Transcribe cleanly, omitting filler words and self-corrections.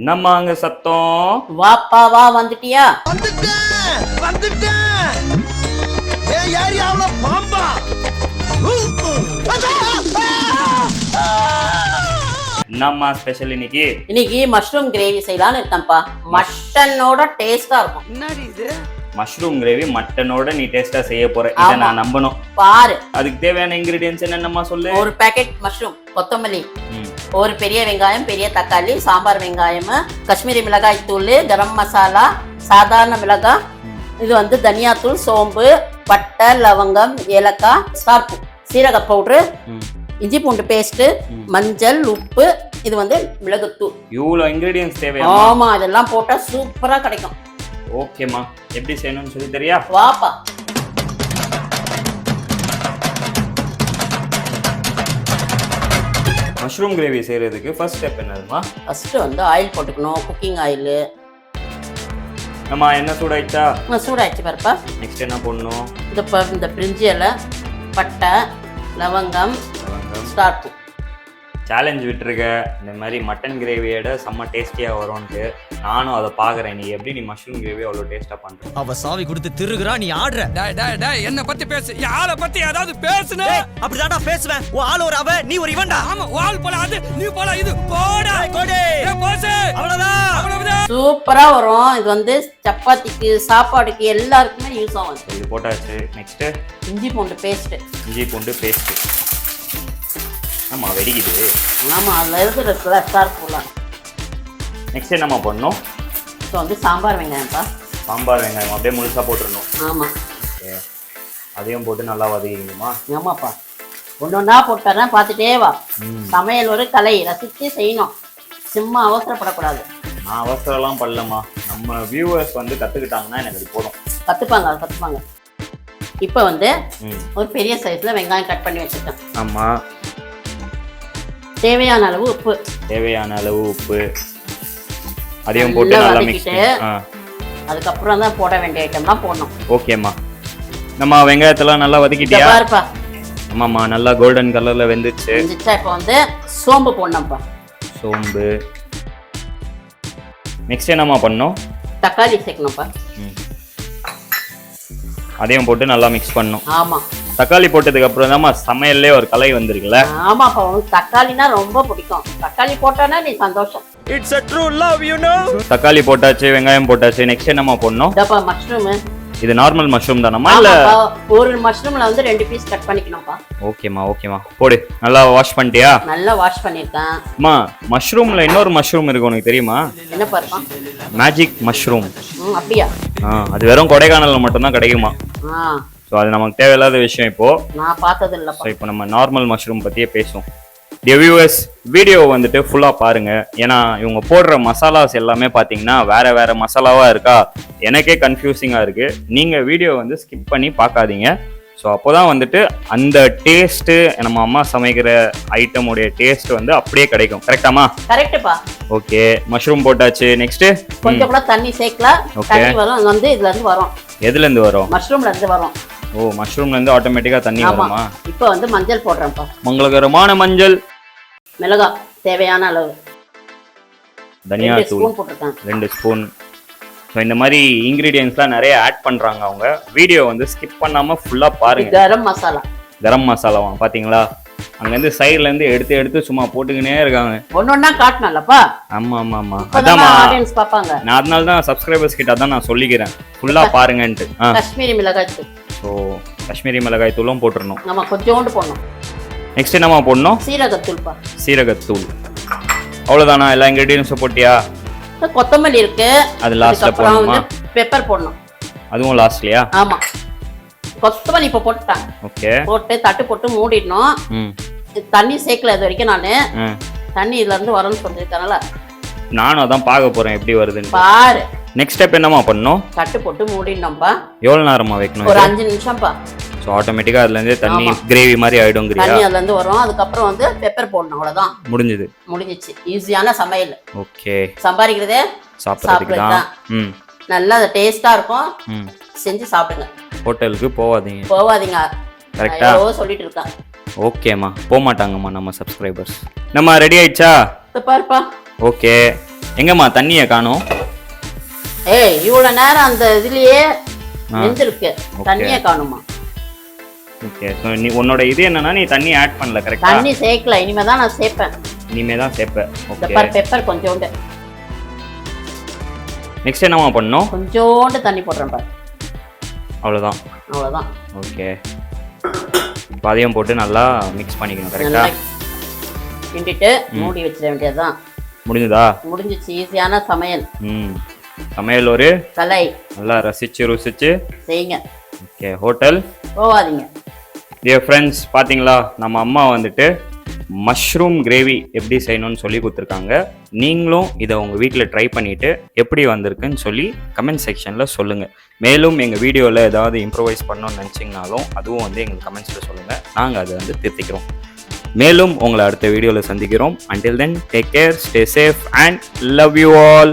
என்னம்மா அங்க சத்தம்? வாப்பா வா, வந்துட்டியா? வந்துட்டேன். ஏய் ஏரியாவுல பாம்பா. என்னம்மா ஸ்பெஷல் இன்னைக்கு? இன்னைக்கு மஷ்ரூம் கிரேவி செய்யலாம்னு இருக்கேன்ப்பா. மட்டனோட டேஸ்டா இருக்கும். என்னடி இது? மஷ்ரூம் கிரேவி மட்டனோட நீ டேஸ்டா செய்ய போற. இத நான் நம்பணும். பாரு. அதுக்கு தேவையான இன்கிரிடியன்ட்ஸ் என்னன்னமா சொல்லு. ஒரு பாக்கெட் மஷ்ரூம், கொத்தமல்லி, ஒரு பெரிய வெங்காயம், பெரிய தக்காளி, சாம்பார் வெங்காயம், காஷ்மீரி மிளகாய் தூள், கரம் மசாலா, சாதாரண மிளகாய், இது தனியா தூள், சோம்பு, பட்டை, லவங்கம், ஏலக்காய், ஸ்டார் பூ, சீரக பவுடரு, இஞ்சி பூண்டு பேஸ்ட், மஞ்சள், உப்பு, இது மிளகுத்தூள். இவ்வளவு இன்கிரிடியன்ட்ஸ் தேவையா? ஆமா, இதெல்லாம் போட்டா சூப்பரா கிடைக்கும். ஓகேமா, எப்படி செய்யணும்னு சொல்லி தெரியா? வாப்பா. மஷ்ரூம் கிரேவி செய்யறதுக்கு ஃபர்ஸ்ட் ஸ்டெப் என்னதுமா? ஃபர்ஸ்ட் ஆயில் போட்டுக்கணும், குக்கிங் ஆயில். நம்ம என்ன சூடாயிடுச்சா? சூடாயிடுச்சு பாருப்பா. நெக்ஸ்ட் என்ன பண்ணணும்? இந்த பிரிஞ்சி இலை, பட்டை, லவங்கம், ஸ்டார் பூ. சேலஞ்ச் விட்டுருக்க, இந்த மாதிரி மட்டன் கிரேவியோட செம்ம டேஸ்டியாக வரும்ட்டு. நானும் அதை பார்க்குறேன். நீ எப்படி மஷ்ரூம் கிரேவி அவ்வளோ டேஸ்ட்டாக பண்ணுற? அவ சாவி கொடுத்து திருகுறா, நீ ஆடுற. என்ன பத்தி பேசு, ஆளை பத்தி ஏதாவது பேசுன. அப்படிதான்டா பேசுவேன். உன் ஆள் ஒரு அவ, நீ ஒரு இவன்டா. ஆமா, ஆள் போல அது, நீ போல இது. போடா கோடி. அவ்வளவுதான். சூப்பரா வரும். இது சப்பாத்திக்கு, சாப்பாடுக்கு எல்லாருக்குமே யூஸ் ஆகும். இது போட்டாச்சு. நெக்ஸ்ட் இஞ்சி பூண்டு பேஸ்ட். இஞ்சி பூண்டு பேஸ்ட். ஆமா, வெடிக்குது. ஆமா, அதுல இருக்கிற ஸ்டார் பூலாம். நெக்ஸ்ட் என்னம்மா பண்ணணும்? இப்போ சாம்பார் வெங்காயம்ப்பா. சாம்பார் வெங்காயம் அப்படியே முழுசாக போட்டுடணும். ஆமா, ஓகே. அதையும் போட்டு நல்லா வதக்கிக்கணுமா? ஆமாப்பா. ஒன்னொன்னா போட்டா பார்த்துட்டே வா. சமையல் ஒரு கலை, ரசிச்சு செய்யணும். சும்மா அவசரப்படக்கூடாது. நான் அவசரம்லாம் பண்ணலம்மா. நம்ம வியூவர்ஸ் கற்றுக்கிட்டாங்கன்னா எனக்கு அது போதும். கற்றுப்பாங்க. இப்போ ஒரு பெரிய சைஸில் வெங்காயம் கட் பண்ணி வச்சுருக்கேன். ஆமாம். தேவையான அளவு உப்பு. அதையும் போட்டு நல்லா மிக்ஸ் பண்ணி அதுக்கப்புறம் தான் போட வேண்டிய ஐட்டம்லாம் போடணும். ஓகேம்மா. நம்ம வெங்காயத்தெல்லாம் நல்லா வதக்கிட்டியா? பாருப்பா. ஆமாம்மா, நல்லா கோல்டன் கலரில் வெந்துச்சு. இப்போ சோம்பு போடணும்ப்பா. சோம்பு. நெக்ஸ்ட் என்னம்மா பண்ணணும்? தக்காளி சேர்க்கணும்ப்பா. அதையும் போட்டு நல்லா மிக்ஸ் பண்ணணும். ஆமாம். தக்காளி போட்டதுக்கு அப்புறம் தான் சமையல்லே ஒரு கலை வந்திருக்குல்ல. ஆமாப்பா, உனக்கு தக்காளினா ரொம்ப பிடிக்கும். தக்காளி போட்டானா நீ சந்தோஷம். It's a true love, you know. தக்காளி போட்டாச்சு, வெங்காயம் போட்டாச்சு. நெக்ஸ்ட் என்னம்மா பண்ணணும்? இதப்பா மஷ்ரூம். இது நார்மல் மஷ்ரூம் தானம்மா இல்ல? ஒரு மஷ்ரூம்ல 2 பீஸ் கட் பண்ணிக்கணும்ப்பா. ஓகேம்மா. போடு. நல்லா வாஷ் பண்ணிட்டியா? நல்லா வாஷ் பண்ணிருக்கேன். அம்மா, மஷ்ரூம்ல இன்னொரு மஷ்ரூம் இருக்கு, உனக்கு தெரியுமா? என்ன பாருப்பா? Magic mushroom. அப்படியா? அது வெறும் கொடைக்கானல்ல மட்டும் தான் கிடைக்குமா. ஸோ அது நமக்கு தேவையில்லாத விஷயம். இப்போ நான் பார்த்தது இல்லை. ஸோ இப்போ நம்ம நார்மல் மஷ்ரூம் பற்றியே பேசுவோம். வியூவர்ஸ், வீடியோ ஃபுல்லாக பாருங்க. ஏன்னா இவங்க போடுற மசாலாஸ் எல்லாமே பார்த்தீங்கன்னா வேற மசாலாவா இருக்கா, எனக்கே கன்ஃபியூசிங்காக இருக்கு. நீங்கள் வீடியோ ஸ்கிப் பண்ணி பார்க்காதீங்க. ஸோ அப்போதான் அந்த டேஸ்ட்டு, நம்ம அம்மா சமைக்கிற ஐட்டமுடைய டேஸ்ட் அப்படியே கிடைக்கும். கரெக்டாமா? கரெக்டுப்பா. ஓகே, மஷ்ரூம் போட்டாச்சு. நெக்ஸ்ட் கொஞ்சம் கூட தண்ணி சேர்க்கலாம். தண்ணி வரும், இதுல இருந்து வரும். எதுல இருந்து வரும்? மஷ்ரூம்ல இருந்து வரும். ஓ, மஷ்ரூம்ல இருந்து ஆட்டோமேட்டிக்கா தண்ணி வருமா? இப்போ மஞ்சள் போடுறேன்ப்பா. மங்களகரமான மஞ்சள். மிளகாய் தேவையான அளவு. தனியா தூள் 2 ஸ்பூன். ஸோ இந்த மாதிரி இன்கிரீடியன்ஸ்லாம் நிறைய ஆட் பண்றாங்க அவங்க. வீடியோ ஸ்கிப் பண்ணாம ஃபுல்லா பாருங்க. கரம் மசாலாவா பாத்தீங்களா? அங்கேருந்து சைட்ல இருந்து எடுத்து சும்மா போட்டுக்கினே இருக்காங்க. ஒன்னொன்னா காட்டணும்லப்பா. ஆமா. அதான் ஆடியன்ஸ் பாப்பாங்க. நான் அதனால தான் சப்ஸ்கிரைபர்ஸ் கிட்ட அதான் நான் சொல்லிக்கிறேன், ஃபுல்லா பாருங்கன்ட்டு. காஷ்மீரி மிளகாய் தூள். ஸோ காஷ்மீரி மிளகாய் தூளும் போட்டுறணும். நம்ம கொஞ்சோண்டு போடணும். நெக்ஸ்ட் என்னமா போடணும்? சீரகத்தூள்ப்பா. சீரகத்தூள். அவ்வளவுதானா? எல்லா இன்கிரீடியன்ஸும் போட்டியா? கொத்தமல்லி இருக்கு, அது லாஸ்ட்ல போடணுமா? பெப்பர் போடணும். அதுவும் லாஸ்ட்லயா? ஆமா. கொத்தமல்லி இப்ப போட்டுட்டேன். ஓகே. போட்டு தட்டு போட்டு மூடிடணும். தண்ணி சேர்க்கல இது வரைக்கும். நானு தண்ணி இதுல இருந்து வரும்னு சொல்லிருக்கனால நானும் அதான் பார்க்க போறேன் எப்படி வருதுன்னு. பாரு. நெக்ஸ்ட் ஸ்டெப் என்னமா பண்ணணும்? தட்டு போட்டு மூடிடணும்பா. எவ்வளவு நேரமா வைக்கணும்? ஒரு 5 நிமிஷம்ப்பா. சோ ஆட்டோமேட்டிக்கா அதுல இருந்து தண்ணி கிரேவி மாதிரி ஆயிடும்ங்கறியா? தண்ணி அதுல இருந்து வரும். அதுக்கப்புறம் பெப்பர் போடணும். அவ்வளவுதான். முடிஞ்சிச்சு. ஈஸியான சமையல். ஓகே. சம்பாதிக்கிறதே சாப்பிடுறதுக்கு தான். நல்லா டேஸ்டா இருக்கும். செஞ்சு சாப்பிடுங்க. ஹோட்டலுக்கு போவாதீங்க. கரெக்ட்டா சொல்லிட்டு இருக்கேன். ஓகேமா, போக மாட்டாங்கம்மா நம்ம சப்ஸ்கிரைபர்ஸ். நம்ம ரெடி ஆயிடுச்சா? பாருப்பா. ஓகே. எங்கம்மா தண்ணியை காணோம்? ஏய் இவ்வளவு நேரம் அந்த இதுலயே வெந்திருக்கு, தண்ணியே காணுமா? ஓகே, ஸோ நீ உன்னோட இது என்னன்னா நீ தண்ணி ஆட் பண்ணல, கரெக்டா? தண்ணி சேர்க்கல, இனிமே தான் நான் சேர்ப்பேன். இனிமே தான் சேர்ப்பேன். ஓகே, பெப்பர் கொஞ்சோண்டு. நெக்ஸ்ட் என்னமா பண்ணணும்? கொஞ்சோண்டு தண்ணி போடுறேன் பாரு. அவ்வளோதான். அவ்வளோதான். ஓகே, அதையும் போட்டு நல்லா மிக்ஸ் பண்ணிக்கணும், கரெக்டா? கிண்டிட்டு மூடி வச்சிட வேண்டியதுதான். முடிஞ்சதா? முடிஞ்சிச்சு. ஈஸியான சமையல். சமையல் ஒரு கலை. நல்லா ரசிச்சு ருசிச்சு செய்யுங்க. ஓகே, ஹோட்டல் போவாதீங்க. டியர் ஃப்ரெண்ட்ஸ், பார்த்தீங்களா நம்ம அம்மா வந்துட்டு மஷ்ரூம் கிரேவி எப்படி செய்யணும்னு சொல்லி கொடுத்துருக்காங்க. நீங்களும் இதை உங்கள் வீட்டில் ட்ரை பண்ணிவிட்டு எப்படி வந்திருக்குன்னு சொல்லி கமெண்ட் செக்ஷனில் சொல்லுங்கள். மேலும் எங்கள் வீடியோவில் ஏதாவது இம்ப்ரூவைஸ் பண்ணணும்னு நினச்சிங்கனாலும் அதுவும் வந்து எங்களுக்கு கமெண்ட்ஸில் சொல்லுங்கள், நாங்கள் அதை வந்து திருத்திக்கிறோம். மேலும் உங்களை அடுத்த வீடியோவில் சந்திக்கிறோம். Until then, take care, stay safe and love you all.